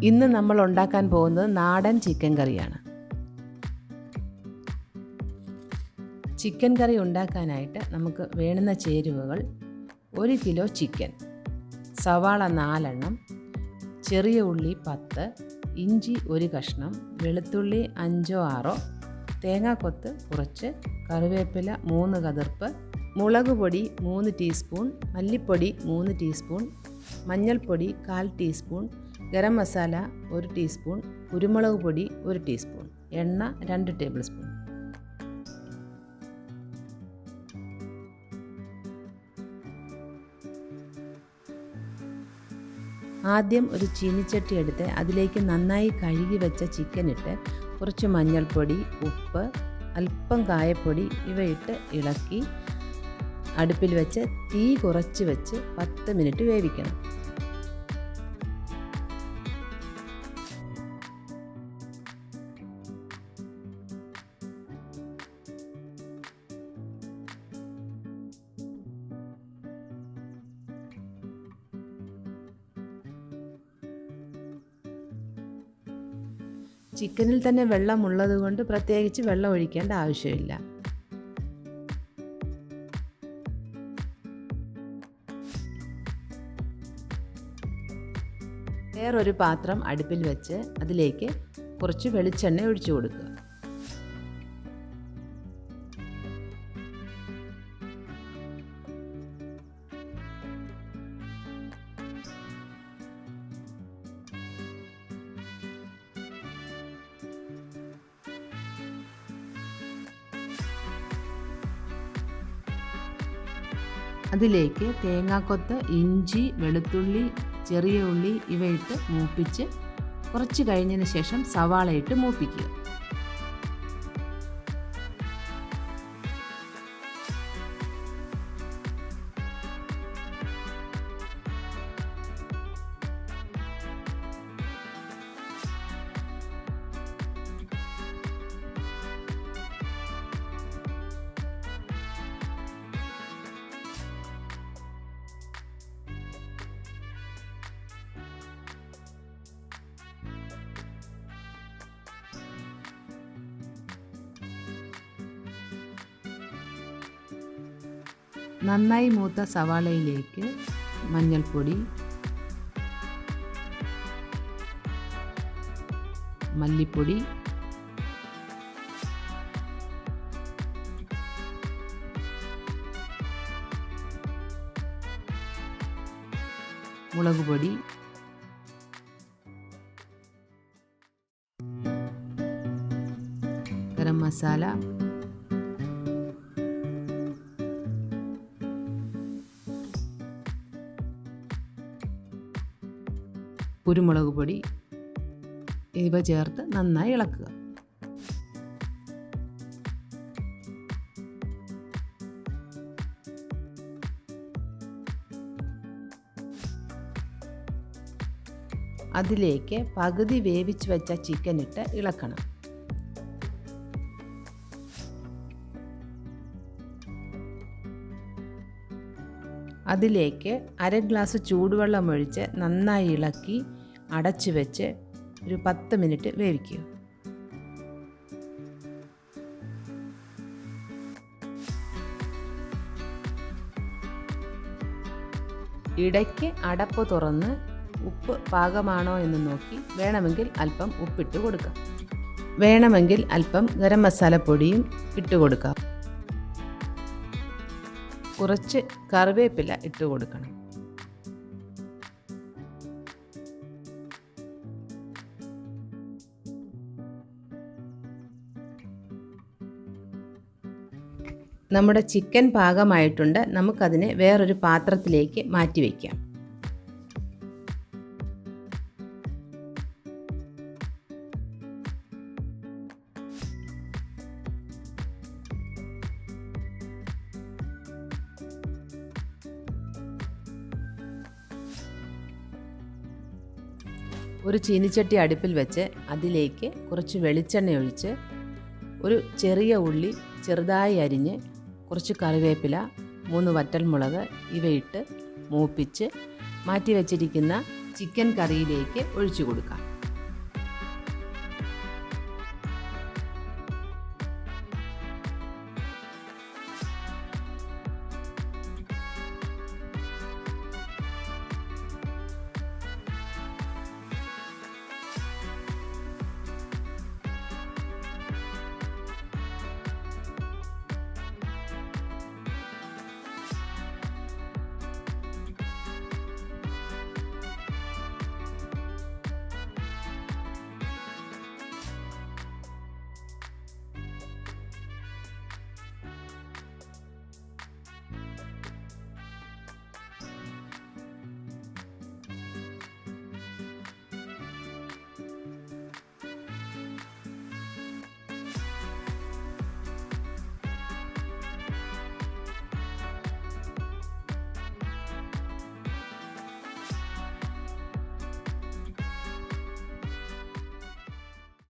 ഇന്ന് നമ്മൾ ഉണ്ടാക്കാൻ പോകുന്നത് നാടൻ ചിക്കൻ കറിയാണ്. ചിക്കൻ കറി ഉണ്ടാക്കാനായിട്ട് നമുക്ക് വേണ്ടുന്ന ചേരുവകൾ: 1 കിലോ ചിക്കൻ, സവാള 4 എണ്ണം, ചെറിയ ഉള്ളി 10, ഇഞ്ചി 1 കഷ്ണം, വെളുത്തുള്ളി 5 6, തേങ്ങാക്കൊത്ത് കുറച്ച്, കറിവേപ്പില 3 കതിർപ്പ്, മുളക് പൊടി 3 ടീസ്പൂൺ, മല്ലിപ്പൊടി 3 ടീസ്പൂൺ, മഞ്ഞൾപ്പൊടി 1/4 ടീസ്പൂൺ, ഗരം മസാല 1 ടീസ്പൂൺ, കുരുമുളക് പൊടി 1 ടീസ്പൂൺ, എണ്ണ 2 ടേബിൾ സ്പൂൺ. ആദ്യം ഒരു ചീനിച്ചട്ടി എടുത്ത് അതിലേക്ക് നന്നായി കഴുകി വെച്ച ചിക്കൻ ഇട്ട് കുറച്ച് മഞ്ഞൾപ്പൊടി, ഉപ്പ്, അല്പം കായപ്പൊടി ഇവയിട്ട് ഇളക്കി അടുപ്പിൽ വെച്ച് തീ കുറച്ച് വെച്ച് 10 മിനിറ്റ് വേവിക്കണം. ചിക്കനിൽ തന്നെ വെള്ളമുള്ളത് കൊണ്ട് പ്രത്യേകിച്ച് വെള്ളം ഒഴിക്കേണ്ട ആവശ്യമില്ല. വേറൊരു പാത്രം അടുപ്പിൽ വെച്ച് അതിലേക്ക് കുറച്ച് വെളിച്ചെണ്ണ ഒഴിച്ചു കൊടുക്കുക. അതിലേക്ക് തേങ്ങാക്കൊത്ത്, ഇഞ്ചി, വെളുത്തുള്ളി, ചെറിയ ഉള്ളി ഇവയിട്ട് മൂപ്പിച്ച് കുറച്ച് കഴിഞ്ഞതിന് ശേഷം സവാള ഇട്ട് മൂപ്പിക്കുക. നന്നായി മൂത്ത സവാളയിലേക്ക് മഞ്ഞൾപ്പൊടി, മല്ലിപ്പൊടി, മുളക് പൊടി, ഗരം മസാല, കുരുമുളക് പൊടി ഇവ ചേർത്ത് നന്നായി ഇളക്കുക. അതിലേക്ക് പകുതി വേവിച്ച് വെച്ച ചിക്കൻ ഇട്ട് ഇളക്കണം. അതിലേക്ക് 1/2 ഗ്ലാസ് ചൂടുവെള്ളം ഒഴിച്ച് നന്നായി ഇളക്കി അടച്ചു വെച്ച് ഒരു 10 മിനിറ്റ് വേവിക്കുക. ഇടയ്ക്ക് അടപ്പ് തുറന്ന് ഉപ്പ് പാകമാണോ എന്ന് നോക്കി വേണമെങ്കിൽ അല്പം ഉപ്പിട്ട് കൊടുക്കാം. വേണമെങ്കിൽ അല്പം ഗരം മസാലപ്പൊടിയും ഇട്ട് കൊടുക്കാം. കുറച്ച് കറിവേപ്പില ഇട്ട് കൊടുക്കണം. നമ്മുടെ ചിക്കൻ പാകമായിട്ടുണ്ട്. നമുക്കതിനെ വേറൊരു പാത്രത്തിലേക്ക് മാറ്റി വയ്ക്കാം. ഒരു ചീനിച്ചട്ടി അടുപ്പിൽ വെച്ച് അതിലേക്ക് കുറച്ച് വെളിച്ചെണ്ണ ഒഴിച്ച് ഒരു ചെറിയ ഉള്ളി ചെറുതായി അരിഞ്ഞ്, കുറച്ച് കറിവേപ്പില, 3 വറ്റൽമുളക് ഇവയിട്ട് മൂപ്പിച്ച് മാറ്റി വച്ചിരിക്കുന്ന ചിക്കൻ കറിയിലേക്ക് ഒഴിച്ചു കൊടുക്കാം.